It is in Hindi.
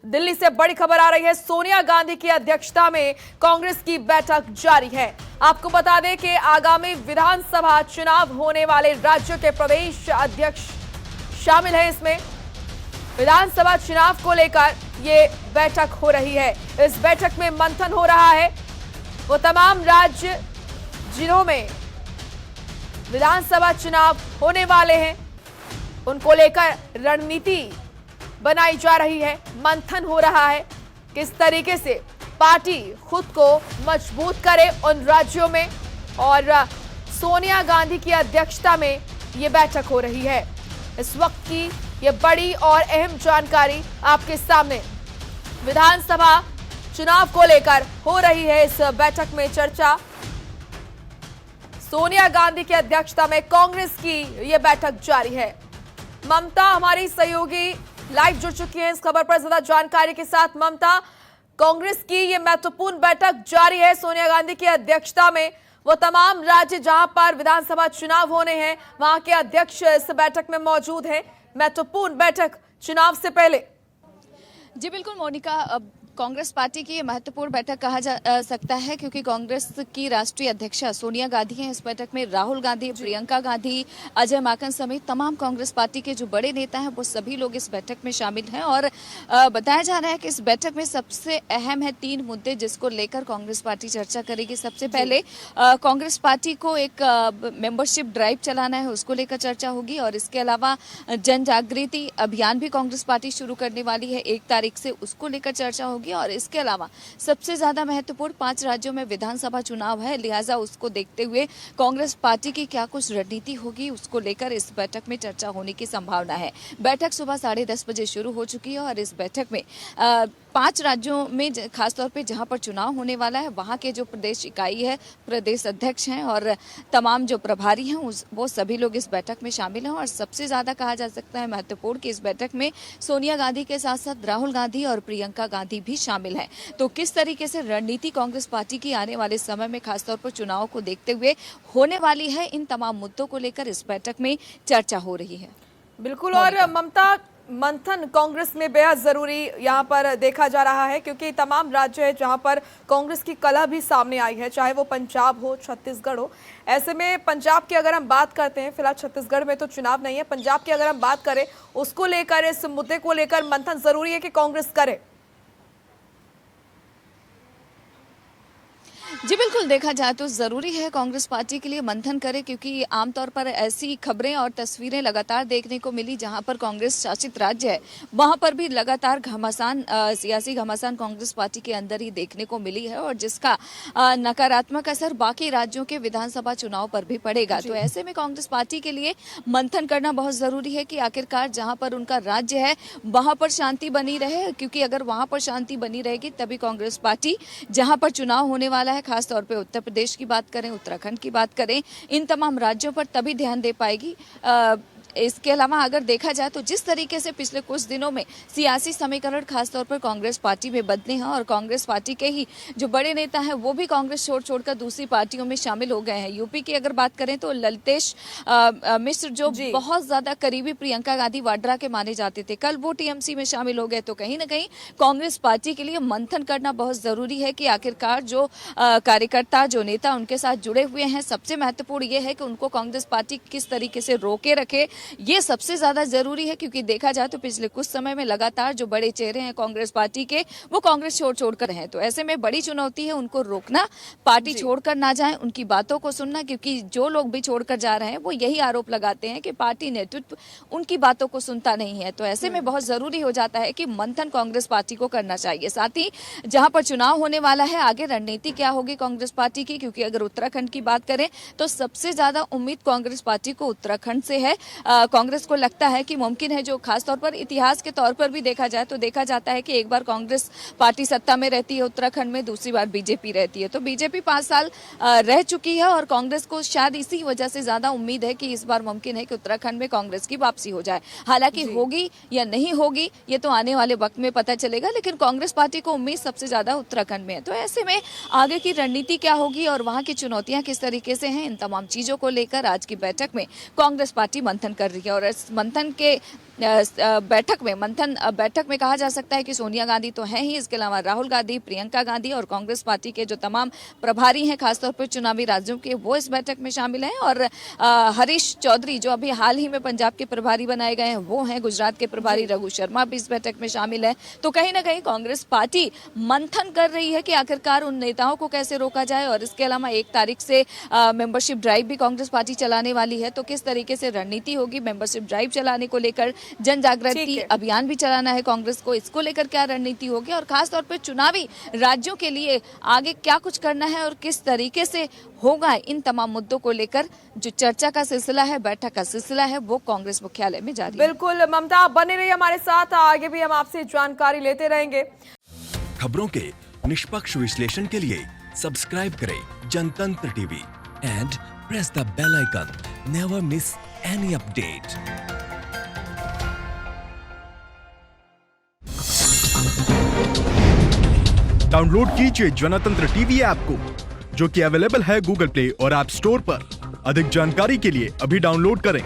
दिल्ली से बड़ी खबर आ रही है। सोनिया गांधी की अध्यक्षता में कांग्रेस की बैठक जारी है। आपको बता दें कि आगामी विधानसभा चुनाव होने वाले राज्यों के प्रदेश अध्यक्ष शामिल हैं। इसमें विधानसभा चुनाव को लेकर ये बैठक हो रही है। इस बैठक में मंथन हो रहा है। वो तमाम राज्य जिलों में विधानसभा चुनाव होने वाले हैं, उनको लेकर रणनीति बनाई जा रही है। मंथन हो रहा है किस तरीके से पार्टी खुद को मजबूत करे उन राज्यों में, और सोनिया गांधी की अध्यक्षता में ये बैठक हो रही है। इस वक्त की ये बड़ी और अहम जानकारी आपके सामने। विधानसभा चुनाव को लेकर हो रही है इस बैठक में चर्चा। सोनिया गांधी की अध्यक्षता में कांग्रेस की ये बैठक जारी है। ममता हमारी सहयोगी लाइव जुड़ चुकी है इस खबर पर ज्यादा जानकारी के साथ। ममता, कांग्रेस की ये महत्वपूर्ण बैठक जारी है सोनिया गांधी की अध्यक्षता में। वो तमाम राज्य जहां पर विधानसभा चुनाव होने हैं, वहां के अध्यक्ष इस बैठक में मौजूद हैं। महत्वपूर्ण बैठक चुनाव से पहले। जी बिल्कुल मोनिका, कांग्रेस पार्टी की ये महत्वपूर्ण बैठक कहा जा सकता है, क्योंकि कांग्रेस की राष्ट्रीय अध्यक्षा सोनिया गांधी हैं। इस बैठक में राहुल गांधी, प्रियंका गांधी, अजय माकन समेत तमाम कांग्रेस पार्टी के जो बड़े नेता हैं वो सभी लोग इस बैठक में शामिल हैं। और बताया जा रहा है कि इस बैठक में सबसे अहम है 3 मुद्दे जिसको लेकर कांग्रेस पार्टी चर्चा करेगी। सबसे पहले कांग्रेस पार्टी को एक मेंबरशिप ड्राइव चलाना है, उसको लेकर चर्चा होगी। और इसके अलावा जन जागृति अभियान भी कांग्रेस पार्टी शुरू करने वाली है 1 तारीख से, उसको लेकर चर्चा होगी। और इसके अलावा सबसे ज्यादा महत्वपूर्ण 5 राज्यों में विधानसभा चुनाव है, लिहाजा उसको देखते हुए कांग्रेस पार्टी की क्या कुछ रणनीति होगी उसको लेकर इस बैठक में चर्चा होने की संभावना है। बैठक सुबह 10:30 बजे शुरू हो चुकी है और इस बैठक में 5 राज्यों में खासतौर पे जहां पर चुनाव होने वाला है वहां के जो प्रदेश इकाई है, प्रदेश अध्यक्ष हैं और तमाम जो प्रभारी हैं वो सभी लोग इस बैठक में शामिल हैं। और सबसे ज्यादा कहा जा सकता है महत्वपूर्ण कि इस बैठक में सोनिया गांधी के साथ साथ राहुल गांधी और प्रियंका गांधी भी शामिल हैं। तो किस तरीके से रणनीति कांग्रेस पार्टी की आने वाले समय में खासतौर पर चुनाव को देखते हुए होने वाली है, इन तमाम मुद्दों को लेकर इस बैठक में चर्चा हो रही है। बिल्कुल। और ममता, मंथन कांग्रेस में बेहद जरूरी यहाँ पर देखा जा रहा है, क्योंकि तमाम राज्य है जहाँ पर कांग्रेस की कला भी सामने आई है, चाहे वो पंजाब हो, छत्तीसगढ़ हो। ऐसे में पंजाब की अगर हम बात करते हैं, फिलहाल छत्तीसगढ़ में तो चुनाव नहीं है, पंजाब की अगर हम बात करें उसको लेकर, इस मुद्दे को लेकर मंथन जरूरी है कि कांग्रेस करे। जी बिल्कुल, देखा जाए तो जरूरी है कांग्रेस पार्टी के लिए मंथन करे, क्योंकि आमतौर पर ऐसी खबरें और तस्वीरें लगातार देखने को मिली जहां पर कांग्रेस शासित राज्य है वहां पर भी लगातार घमासान, सियासी घमासान कांग्रेस पार्टी के अंदर ही देखने को मिली है, और जिसका नकारात्मक असर बाकी राज्यों के विधानसभा चुनाव पर भी पड़ेगा। तो ऐसे में कांग्रेस पार्टी के लिए मंथन करना बहुत जरूरी है कि आखिरकार जहां पर उनका राज्य है वहां पर शांति बनी रहे, क्योंकि अगर वहां पर शांति बनी रहेगी तभी कांग्रेस पार्टी जहां पर चुनाव होने वाला है, खास तौर पे उत्तर प्रदेश की बात करें, उत्तराखंड की बात करें, इन तमाम राज्यों पर तभी ध्यान दे पाएगी। इसके अलावा अगर देखा जाए तो जिस तरीके से पिछले कुछ दिनों में सियासी समीकरण खासतौर पर कांग्रेस पार्टी में बदले हैं और कांग्रेस पार्टी के ही जो बड़े नेता हैं वो भी कांग्रेस छोड़कर दूसरी पार्टियों में शामिल हो गए हैं। यूपी की अगर बात करें तो ललितेश मिश्र जो बहुत ज्यादा करीबी प्रियंका गांधी वाड्रा के माने जाते थे, कल वो टीएमसी में शामिल हो गए। तो कहीं ना कहीं कांग्रेस पार्टी के लिए मंथन करना बहुत जरूरी है कि आखिरकार जो कार्यकर्ता, जो नेता उनके साथ जुड़े हुए हैं, सबसे महत्वपूर्ण ये है कि उनको कांग्रेस पार्टी किस तरीके से रोके रखे, ये सबसे ज्यादा जरूरी है। क्योंकि देखा जाए तो पिछले कुछ समय में लगातार जो बड़े चेहरे हैं कांग्रेस पार्टी के वो कांग्रेस छोड़कर हैं। तो ऐसे में बड़ी चुनौती है उनको रोकना, पार्टी छोड़कर ना जाए, उनकी बातों को सुनना, क्योंकि जो लोग भी छोड़कर जा रहे हैं वो यही आरोप लगाते हैं कि पार्टी नेतृत्व उनकी बातों को सुनता नहीं है। तो ऐसे में बहुत जरूरी हो जाता है कि मंथन कांग्रेस पार्टी को करना चाहिए। साथ ही जहां पर चुनाव होने वाला है आगे रणनीति क्या होगी कांग्रेस पार्टी की, क्योंकि अगर उत्तराखंड की बात करें तो सबसे ज्यादा उम्मीद कांग्रेस पार्टी को उत्तराखंड से है। कांग्रेस को लगता है कि मुमकिन है, जो खासतौर पर इतिहास के तौर पर भी देखा जाए तो देखा जाता है कि एक बार कांग्रेस पार्टी सत्ता में रहती है उत्तराखंड में, दूसरी बार बीजेपी रहती है। तो बीजेपी 5 साल रह चुकी है और कांग्रेस को शायद इसी वजह से ज्यादा उम्मीद है कि इस बार मुमकिन है कि उत्तराखंड में कांग्रेस की वापसी हो जाए। हालांकि होगी या नहीं होगी ये तो आने वाले वक्त में पता चलेगा, लेकिन कांग्रेस पार्टी को उम्मीद सबसे ज्यादा उत्तराखंड में है। तो ऐसे में आगे की रणनीति क्या होगी और वहां की चुनौतियां किस तरीके से हैं, इन तमाम चीजों को लेकर आज की बैठक में कांग्रेस पार्टी मंथन कर रही है। और इस मंथन के बैठक में बैठक में कहा जा सकता है कि सोनिया गांधी तो हैं ही, इसके अलावा राहुल गांधी, प्रियंका गांधी और कांग्रेस पार्टी के जो तमाम प्रभारी हैं खासतौर पर चुनावी राज्यों के, वो इस बैठक में शामिल हैं। और हरीश चौधरी जो अभी हाल ही में पंजाब के प्रभारी बनाए गए हैं वो हैं, गुजरात के प्रभारी रघु शर्मा भी इस बैठक में शामिल है। तो कहीं ना कहीं कांग्रेस पार्टी मंथन कर रही है कि आखिरकार उन नेताओं को कैसे रोका जाए। और इसके अलावा 1 तारीख से मेंबरशिप ड्राइव भी कांग्रेस पार्टी चलाने वाली है, तो किस तरीके से रणनीति होगी मेंबरशिप ड्राइव चलाने को लेकर, जन जागृति अभियान भी चलाना है कांग्रेस को, इसको लेकर क्या रणनीति होगी और खासतौर पर चुनावी राज्यों के लिए आगे क्या कुछ करना है और किस तरीके से होगा, इन तमाम मुद्दों को लेकर जो चर्चा का सिलसिला है, बैठक का सिलसिला है, वो कांग्रेस मुख्यालय में जारी है। बिल्कुल ममता, आप बने रहिए हमारे साथ, आगे भी हम आपसे जानकारी लेते रहेंगे। खबरों के निष्पक्ष विश्लेषण के लिए सब्सक्राइब करें Jantantra TV and press the bell icon. Never miss any update. Download कीजिए जनतंत्र टीवी ऐप को, जो कि अवेलेबल है गूगल प्ले और ऐप स्टोर पर। अधिक जानकारी के लिए अभी डाउनलोड करें।